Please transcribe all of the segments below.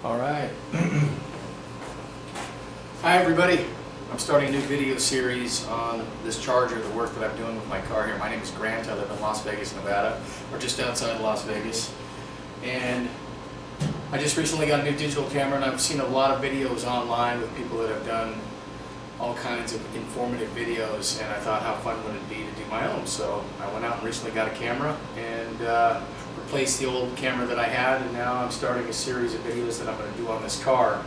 All right. Hi everybody. I'm starting a new video series on this Charger, the work that I'm doing with my car here. My name is Grant. I live in Las Vegas, Nevada, or just outside Las Vegas. And I just recently got a new digital camera, and I've seen a lot of videos online with people that have done all kinds of informative videos, and I thought, how fun would it be to do my own? So I went out and recently got a camera and replaced the old camera that I had, and now I'm starting a series of videos that I'm going to do on this car.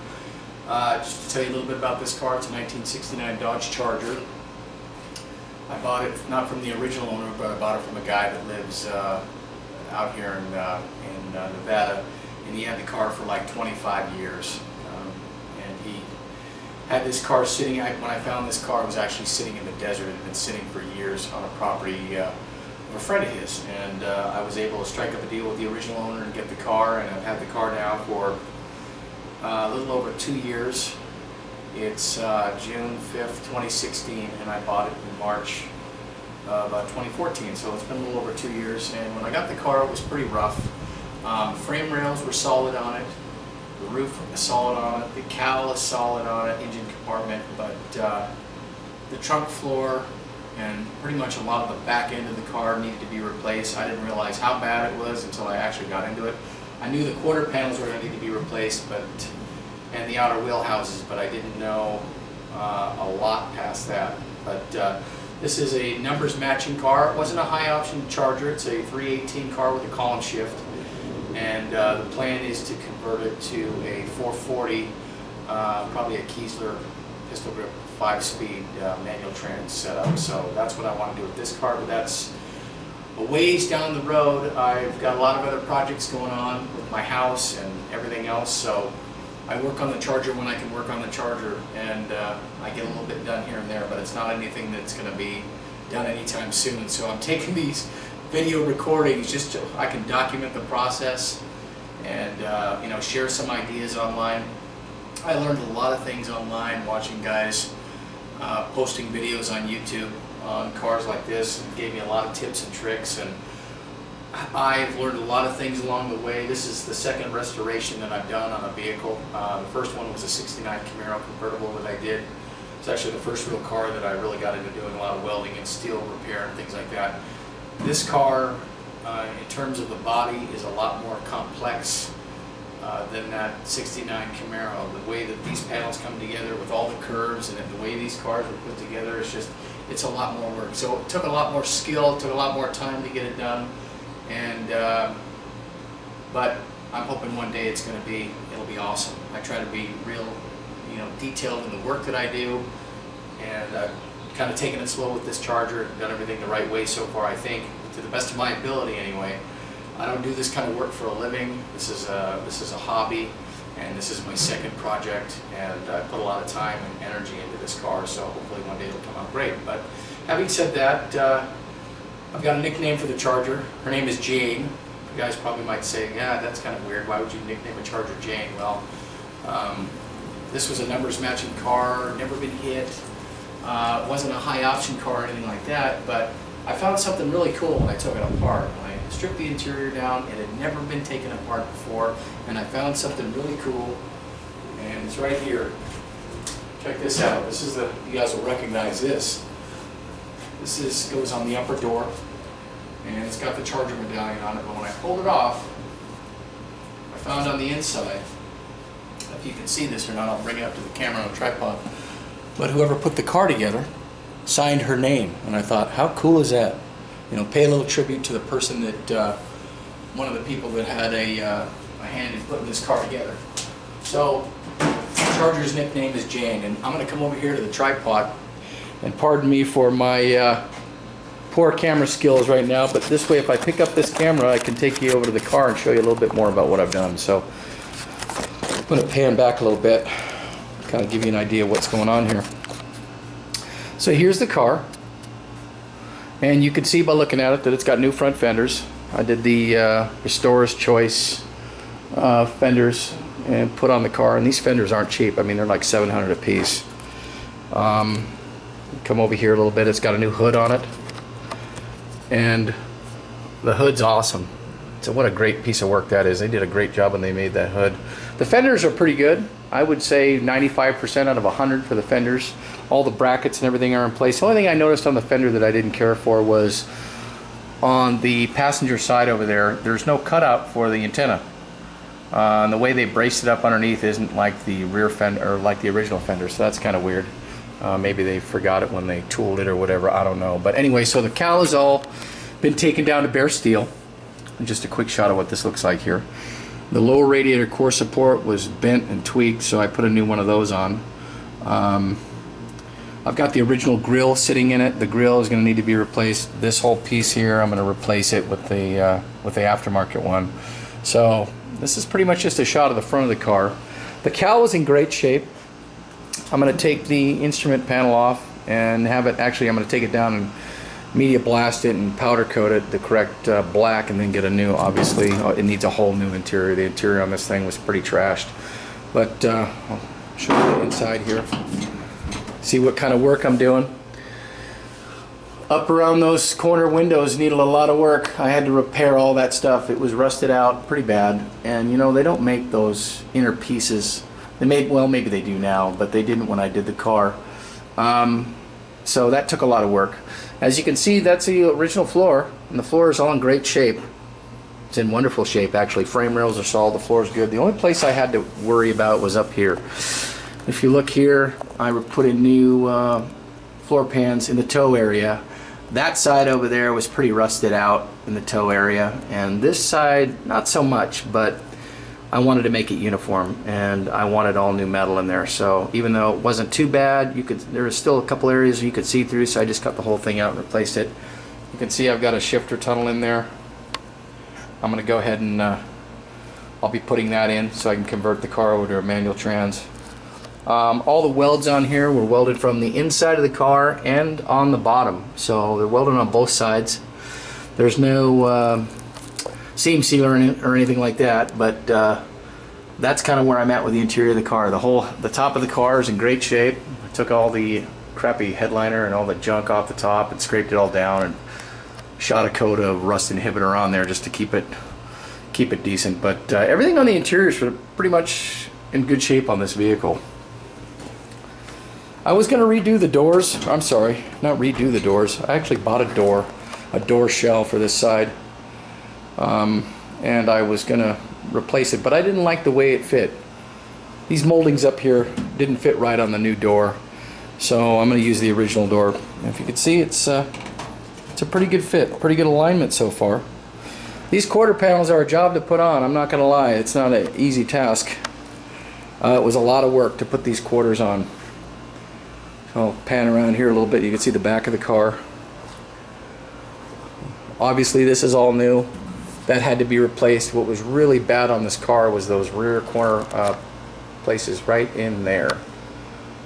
Just to tell you a little bit about this car, it's a 1969 Dodge Charger. I bought it not from the original owner, but I bought it from a guy that lives out here in Nevada, and he had the car for like 25 years. And he had this car sitting, when I found this car, it was actually sitting in the desert. It had been sitting for years on a property of a friend of his, and I was able to strike up a deal with the original owner to get the car, and I've had the car now for a little over 2 years. It's June 5th, 2016, and I bought it in March of 2014, so it's been a little over 2 years. And when I got the car, it was pretty rough. Frame rails were solid on it, the roof is solid on it, the cowl is solid on it, engine compartment, but the trunk floor and pretty much a lot of the back end of the car needed to be replaced. I didn't realize how bad it was until I actually got into it. I knew the quarter panels were going to need to be replaced, and the outer wheel houses, but I didn't know a lot past that. But this is a numbers matching car. It wasn't a high option Charger. It's a 318 car with a column shift, and the plan is to convert it to a 440, probably a Kiesler pistol grip 5-speed manual trans setup. So that's what I want to do with this car, but that's a ways down the road. I've got a lot of other projects going on with my house and everything else, so I work on the Charger when I can work on the Charger, and I get a little bit done here and there, but it's not anything that's going to be done anytime soon. So I'm taking these video recordings just so I can document the process and share some ideas online. I learned a lot of things online watching guys posting videos on YouTube on cars like this, and gave me a lot of tips and tricks, and I've learned a lot of things along the way. This is the second restoration that I've done on a vehicle. The first one was a '69 Camaro convertible that I did. It's actually the first real car that I really got into doing a lot of welding and steel repair and things like that. This car, in terms of the body, is a lot more complex than that '69 Camaro. The way that these panels come together with all the curves and the way these cars were put together, it's a lot more work. So it took a lot more skill, it took a lot more time to get it done. And but I'm hoping one day it'll be awesome. I try to be real, detailed in the work that I do, and I've kind of taken it slow with this Charger, done everything the right way so far, I think, to the best of my ability anyway. I don't do this kind of work for a living. This is a hobby, and this is my second project, and I put a lot of time and energy into this car, so hopefully one day it'll come out great. But having said that, I've got a nickname for the Charger. Her name is Jane. You guys probably might say, yeah, that's kind of weird. Why would you nickname a Charger Jane? Well, this was a numbers matching car, never been hit. It wasn't a high option car or anything like that, but I found something really cool when I took it apart. When I stripped the interior down, it had never been taken apart before, and I found something really cool, and it's right here. Check this out. You guys will recognize this. This goes on the upper door, and it's got the Charger medallion on it, but when I pulled it off, I found on the inside, if you can see this or not, I'll bring it up to the camera on a tripod, but whoever put the car together signed her name, and I thought, how cool is that? Pay a little tribute to the person that, one of the people that had a hand in putting this car together. So, Charger's nickname is Jane, and I'm going to come over here to the tripod. And pardon me for my poor camera skills right now, but this way, if I pick up this camera, I can take you over to the car and show you a little bit more about what I've done. So I'm going to pan back a little bit, kind of give you an idea of what's going on here. So here's the car, and you can see by looking at it that it's got new front fenders. I did the Restorer's Choice fenders and put on the car, and these fenders aren't cheap. I mean, they're like $700 a piece. Come over here a little bit. It's got a new hood on it, and the hood's awesome. So what a great piece of work that is. They did a great job when they made that hood. The fenders are pretty good. I would say 95% out of 100 for the fenders. All the brackets and everything are in place. The only thing I noticed on the fender that I didn't care for was on the passenger side over there, there's no cutout for the antenna. And the way they braced it up underneath isn't like the rear fender, or like the original fender, so that's kind of weird. Maybe they forgot it when they tooled it or whatever, I don't know. But anyway, so the cowl has all been taken down to bare steel. And just a quick shot of what this looks like here. The lower radiator core support was bent and tweaked, so I put a new one of those on. I've got the original grill sitting in it. The grill is going to need to be replaced. This whole piece here, I'm going to replace it with the aftermarket one. So this is pretty much just a shot of the front of the car. The cowl is in great shape. I'm going to take the instrument panel off and have it, actually I'm going to take it down and media blast it and powder coat it the correct black, and then get a new, obviously it needs a whole new interior. The interior on this thing was pretty trashed. But I'll show you the inside here. See what kind of work I'm doing. Up around those corner windows needed a lot of work. I had to repair all that stuff. It was rusted out pretty bad, and you know, they don't make those inner pieces. They made, well, maybe they do now, but they didn't when I did the car. So that took a lot of work. As you can see, that's the original floor, and the floor is all in great shape. It's in wonderful shape, actually. Frame rails are solid, the floor is good. The only place I had to worry about was up here. If you look here, I put in new floor pans in the toe area. That side over there was pretty rusted out in the toe area, and this side not so much, but I wanted to make it uniform, and I wanted all new metal in there. So even though it wasn't too bad, there was still a couple areas you could see through, so I just cut the whole thing out and replaced it. You can see I've got a shifter tunnel in there. I'm going to go ahead and I'll be putting that in so I can convert the car over to a manual trans. All the welds on here were welded from the inside of the car and on the bottom, so they're welded on both sides. There's no seam sealer or anything like that, but that's kind of where I'm at with the interior of the car. The top of the car is in great shape. I took all the crappy headliner and all the junk off the top and scraped it all down and shot a coat of rust inhibitor on there just to keep it decent. But everything on the interior is pretty much in good shape on this vehicle. I was going to redo the doors. I'm sorry, not redo the doors. I actually bought a door shell for this side. And I was going to replace it, but I didn't like the way it fit. These moldings up here didn't fit right on the new door, so I'm going to use the original door. And if you can see, it's a pretty good fit, pretty good alignment so far. These quarter panels are a job to put on, I'm not going to lie. It's not an easy task. It was a lot of work to put these quarters on. I'll pan around here a little bit. You can see the back of the car. Obviously this is all new. That had to be replaced. What was really bad on this car was those rear corner places right in there.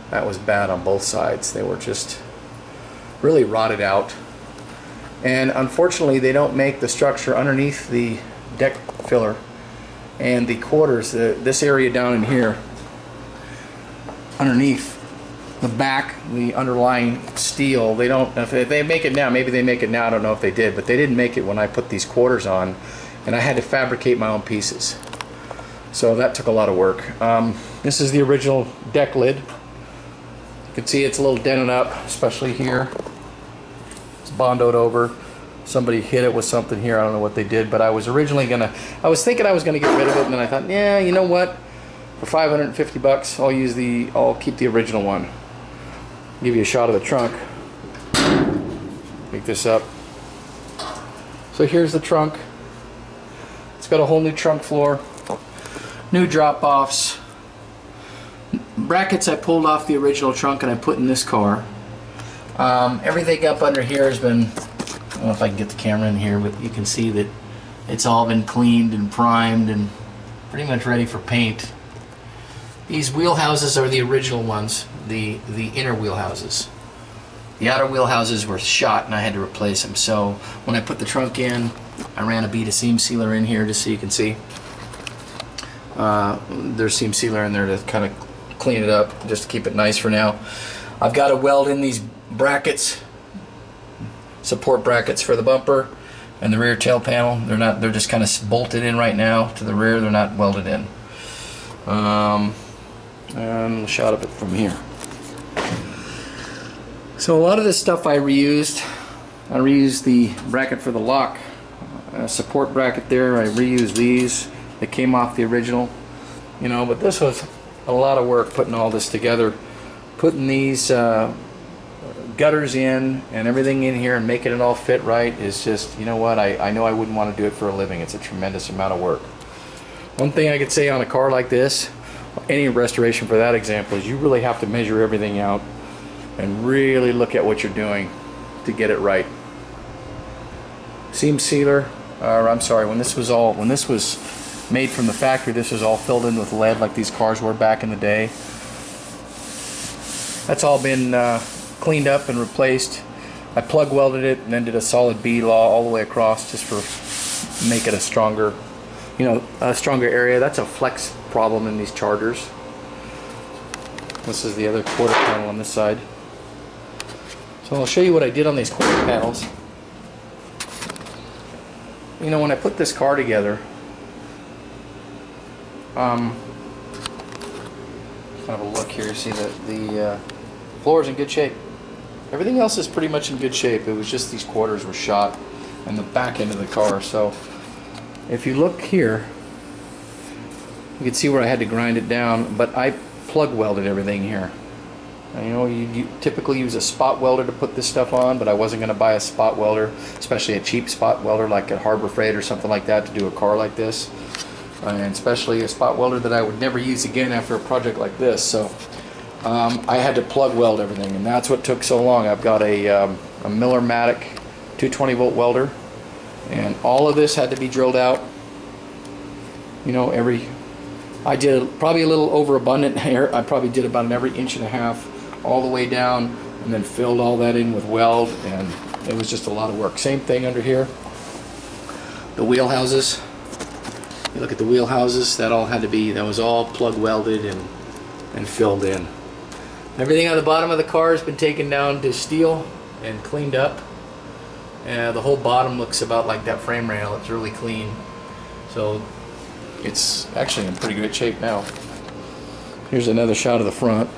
That was bad on both sides. They were just really rotted out. And unfortunately they don't make the structure underneath the deck filler and the quarters, this area down in here underneath the back, the underlying steel, they don't, if they make it now, maybe they make it now, I don't know if they did, but they didn't make it when I put these quarters on, and I had to fabricate my own pieces. So that took a lot of work. This is the original deck lid. You can see it's a little dented up, especially here. It's bondoed over. Somebody hit it with something here, I don't know what they did, but I was thinking I was gonna get rid of it, and then I thought, yeah, you know what? For 550 bucks, I'll keep the original one. Give you a shot of the trunk. Pick this up. So here's the trunk. It's got a whole new trunk floor, new drop-offs, brackets I pulled off the original trunk and I put in this car. Everything up under here has been, I don't know if I can get the camera in here, but you can see that it's all been cleaned and primed and pretty much ready for paint. These wheel houses are the original ones, the inner wheel houses. The outer wheel houses were shot and I had to replace them. So when I put the trunk in, I ran a bead of seam sealer in here just so you can see. There's seam sealer in there to kind of clean it up, just to keep it nice for now. I've got to weld in these brackets, support brackets for the bumper, and the rear tail panel. They're just kind of bolted in right now to the rear. They're not welded in. And a shot of it from here. So a lot of this stuff I reused. I reused the bracket for the lock, support bracket there. I reused these. They came off the original, you know, but this was a lot of work putting all this together, putting these gutters in and everything in here and making it all fit right is just, you know what, I know I wouldn't want to do it for a living. It's a tremendous amount of work. One thing I could say on a car like this, any restoration for that example, is you really have to measure everything out and really look at what you're doing to get it right. Seam sealer, or I'm sorry, when this was made from the factory, this was all filled in with lead like these cars were back in the day. That's all been cleaned up and replaced. I plug welded it and then did a solid B-law all the way across just for make it a stronger, you know, a stronger area. That's a flex problem in these Chargers. This is the other quarter panel on this side. So I'll show you what I did on these quarter panels. You know, when I put this car together, kind of a look here, see that the floor is in good shape. Everything else is pretty much in good shape. It was just these quarters were shot and the back end of the car. So if you look here, you can see where I had to grind it down, but I plug welded everything here. And, you know, you typically use a spot welder to put this stuff on, but I wasn't going to buy a spot welder, especially a cheap spot welder like at Harbor Freight or something like that to do a car like this. And especially a spot welder that I would never use again after a project like this. So I had to plug weld everything, and that's what took so long. I've got a Miller-Matic 220 volt welder, and all of this had to be drilled out. You know, I did probably a little overabundant here. I probably did about every 1.5 inches all the way down, and then filled all that in with weld, and it was just a lot of work. Same thing under here. The wheel houses. You look at the wheel houses, that was all plug welded and filled in. Everything on the bottom of the car has been taken down to steel and cleaned up. The whole bottom looks about like that frame rail. It's really clean. So it's actually in pretty good shape now. Here's another shot of the front.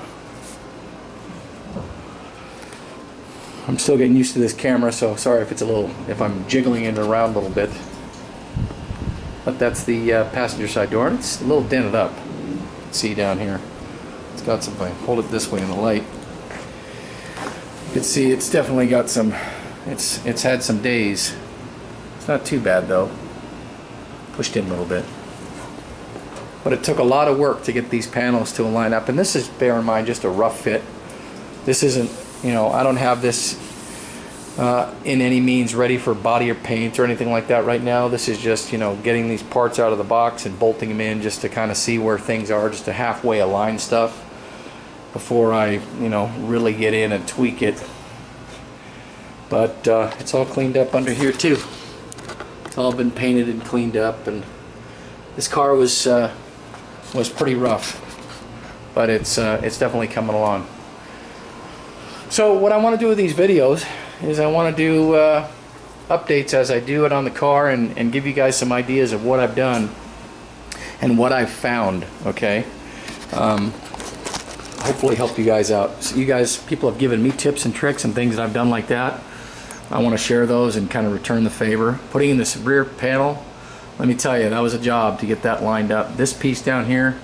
I'm still getting used to this camera, so sorry if I'm jiggling it around a little bit. But that's the passenger side door. It's a little dented up. You can see down here. It's got some, if I hold it this way in the light, you can see it's definitely got some, it's had some days. It's not too bad though. Pushed in a little bit. But it took a lot of work to get these panels to line up. And this is, bear in mind, just a rough fit. This isn't, you know, I don't have this in any means ready for body or paint or anything like that right now. This is just, you know, getting these parts out of the box and bolting them in just to kind of see where things are, just to halfway align stuff before I, you know, really get in and tweak it. But it's all cleaned up under here too. It's all been painted and cleaned up, and this car was pretty rough, but it's definitely coming along. So what I want to do with these videos is I want to do updates as I do it on the car, and give you guys some ideas of what I've done and what I've found, okay? Hopefully help you guys out. So people have given me tips and tricks and things that I've done like that. I want to share those and kind of return the favor. Putting in this rear panel, let me tell you, that was a job to get that lined up. This piece down here,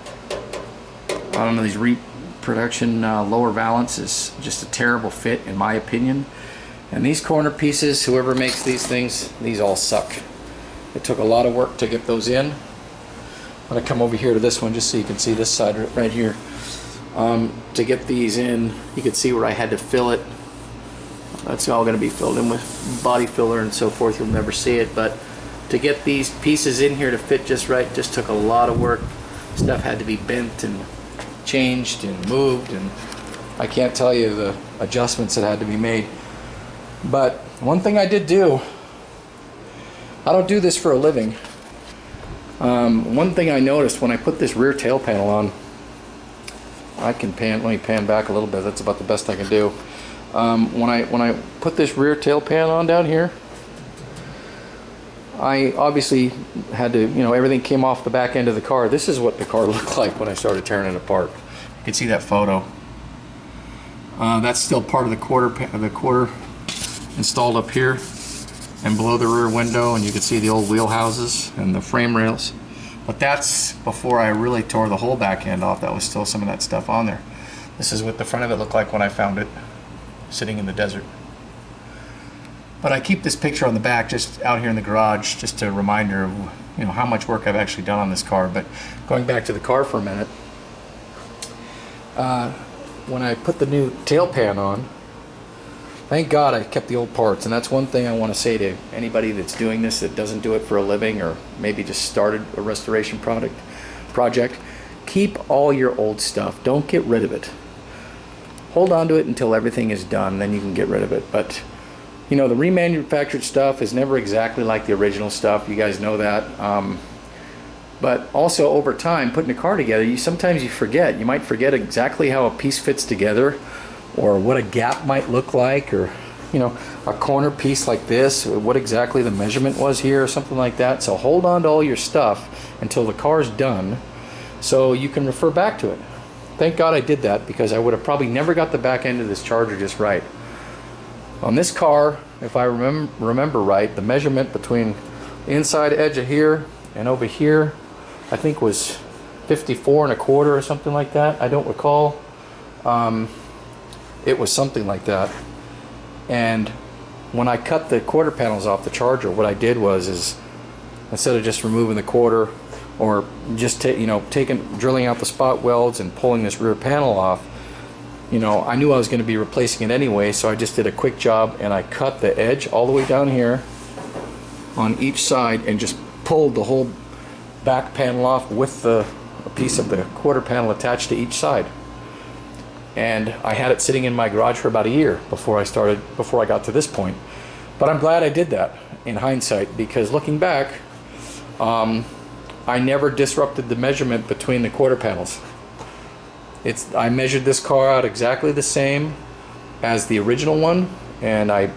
I don't know, these reproduction lower valance is just a terrible fit in my opinion. And these corner pieces, whoever makes these things, these all suck. It took a lot of work to get those in. I'm going to come over here to this one just so you can see this side right here. To get these in, you can see where I had to fill it. That's all going to be filled in with body filler and so forth. You'll never see it, but to get these pieces in here to fit just right just took a lot of work. Stuff had to be bent and changed and moved, and I can't tell you the adjustments that had to be made. But one thing I did do, I don't do this for a living. One thing I noticed when I put this rear tail panel on, let me pan back a little bit, that's about the best I can do. When I put this rear tail panel on down here, I obviously had to, you know, everything came off the back end of the car. This is what the car looked like when I started tearing it apart. You can see that photo. That's still part of the quarter installed up here and below the rear window, and you can see the old wheel houses and the frame rails. But that's before I really tore the whole back end off. That was still some of that stuff on there. This is what the front of it looked like when I found it sitting in the desert. But I keep this picture on the back just out here in the garage, just a reminder of, you know, how much work I've actually done on this car. But going back to the car for a minute, when I put the new tail pan on, thank God I kept the old parts. And that's one thing I want to say to anybody that's doing this that doesn't do it for a living, or maybe just started a restoration project. Keep all your old stuff. Don't get rid of it. Hold on to it until everything is done, then you can get rid of it. But you know, the remanufactured stuff is never exactly like the original stuff. You guys know that. But also over time, putting a car together, sometimes you forget. You might forget exactly how a piece fits together, or what a gap might look like, or, you know, a corner piece like this, what exactly the measurement was here, or something like that. So hold on to all your stuff until the car's done, so you can refer back to it. Thank God I did that, because I would have probably never got the back end of this Charger just right. On this car, if I remember right, the measurement between the inside edge of here and over here, I think was 54 1/4 or something like that. I don't recall. It was something like that. And when I cut the quarter panels off the Charger, what I did was instead of just removing the quarter, or just drilling out the spot welds and pulling this rear panel off, you know, I knew I was going to be replacing it anyway, so I just did a quick job and I cut the edge all the way down here on each side and just pulled the whole back panel off with a piece of the quarter panel attached to each side. And I had it sitting in my garage for about a year before I got to this point. But I'm glad I did that in hindsight, because looking back, I never disrupted the measurement between the quarter panels. I measured this car out exactly the same as the original one, and I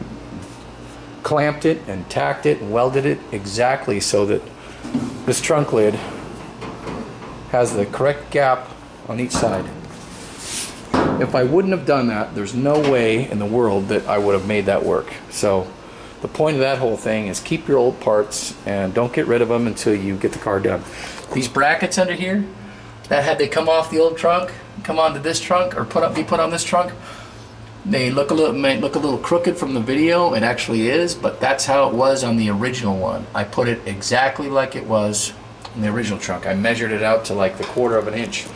clamped it and tacked it and welded it exactly so that this trunk lid has the correct gap on each side. If I wouldn't have done that, there's no way in the world that I would have made that work. So the point of that whole thing is keep your old parts and don't get rid of them until you get the car done. These brackets under here, that had they come off the old trunk, come onto this trunk, or be put on this trunk, they might look a little crooked from the video. It actually is, but that's how it was on the original one. I put it exactly like it was in the original trunk. I measured it out to like the 1/4 inch.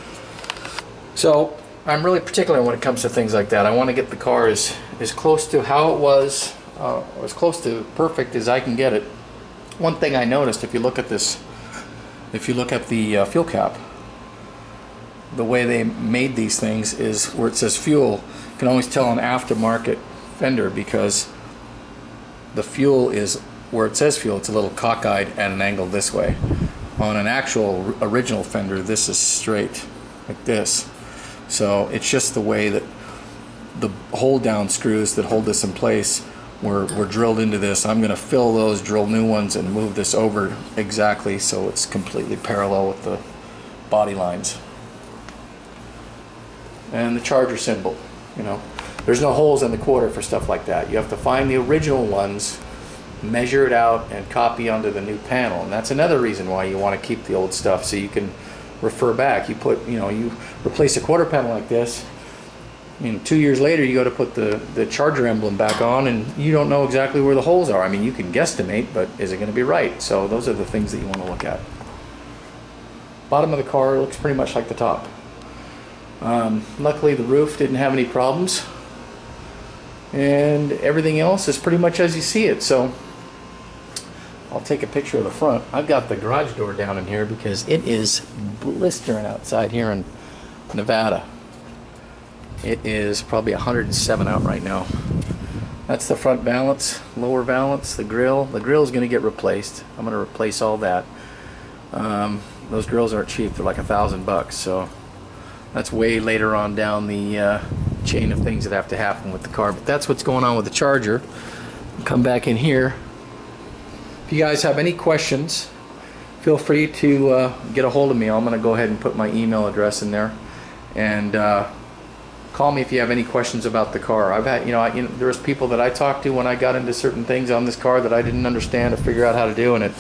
So I'm really particular when it comes to things like that. I want to get the car as close to how it was, as close to perfect as I can get it. One thing I noticed, if you look at this, if you look at the fuel cap, the way they made these things is where it says fuel, you can always tell an aftermarket fender, because the fuel is where it says fuel, it's a little cockeyed at an angle this way. On an actual original fender, this is straight like this. So it's just the way that the hold down screws that hold this in place were drilled into this. I'm going to fill those, drill new ones, and move this over exactly so it's completely parallel with the body lines. And the Charger symbol, you know, there's no holes in the quarter for stuff like that. You have to find the original ones, measure it out, and copy onto the new panel. And that's another reason why you want to keep the old stuff, so you can refer back. You replace a quarter panel like this, I mean, 2 years later you go to put the Charger emblem back on, and you don't know exactly where the holes are. I mean, you can guesstimate, but is it going to be right? So those are the things that you want to look at. Bottom of the car looks pretty much like the top. Luckily the roof didn't have any problems, and everything else is pretty much as you see it. So I'll take a picture of the front. I've got the garage door down in here because it is blistering outside here in Nevada. It is probably 107 out right now. That's the front valance, lower valance, the grill. The grill is going to get replaced. I'm going to replace all that. Those grills aren't cheap. They're like $1,000 so that's way later on down the chain of things that have to happen with the car. But that's what's going on with the Charger. Come back in here. If If you guys have any questions, feel free to get a hold of me. I'm going to go ahead and put my email address in there, and call me if you have any questions about the car. I've had, there was people that I talked to when I got into certain things on this car that I didn't understand or figure out how to do, and it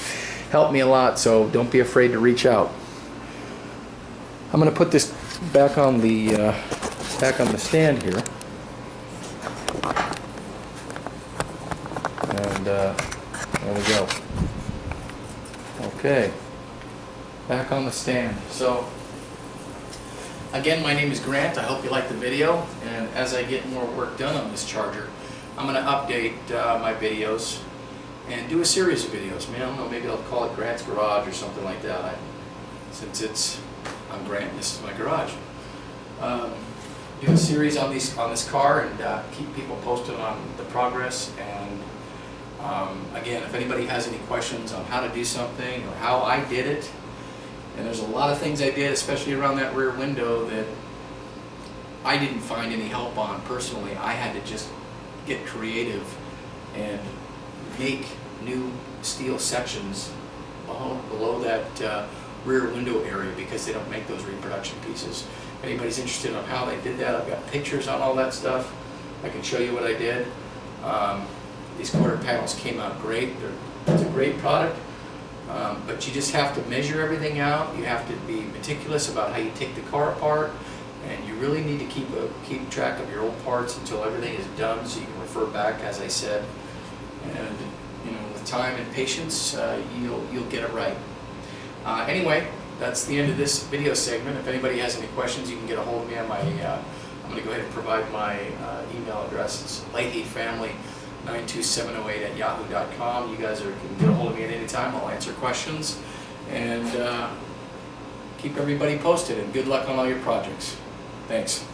helped me a lot. So don't be afraid to reach out. I'm going to put this back on the stand here, and there we go. Okay, back on the stand. So again, my name is Grant. I hope you liked the video, and as I get more work done on this charger, I'm going to update my videos and do a series of videos. I don't know, maybe I'll call it Grant's Garage or something like that. Since I'm Grant and this is my garage. Do a series on this car and keep people posted on the progress. And again, if anybody has any questions on how to do something or how I did it, and there's a lot of things I did, especially around that rear window, that I didn't find any help on personally. I had to just get creative and make new steel sections below that rear window area, because they don't make those reproduction pieces. If anybody's interested in how they did that, I've got pictures on all that stuff. I can show you what I did. These quarter panels came out great. It's a great product, but you just have to measure everything out. You have to be meticulous about how you take the car apart, and you really need to keep track of your old parts until everything is done, so you can refer back, as I said. And with time and patience, you'll get it right. Anyway, that's the end of this video segment. If anybody has any questions, you can get a hold of me on my, I'm going to go ahead and provide my email address. It's lighthatefamily92708@yahoo.com. You guys can get a hold of me at any time. I'll answer questions, and keep everybody posted, and good luck on all your projects. Thanks.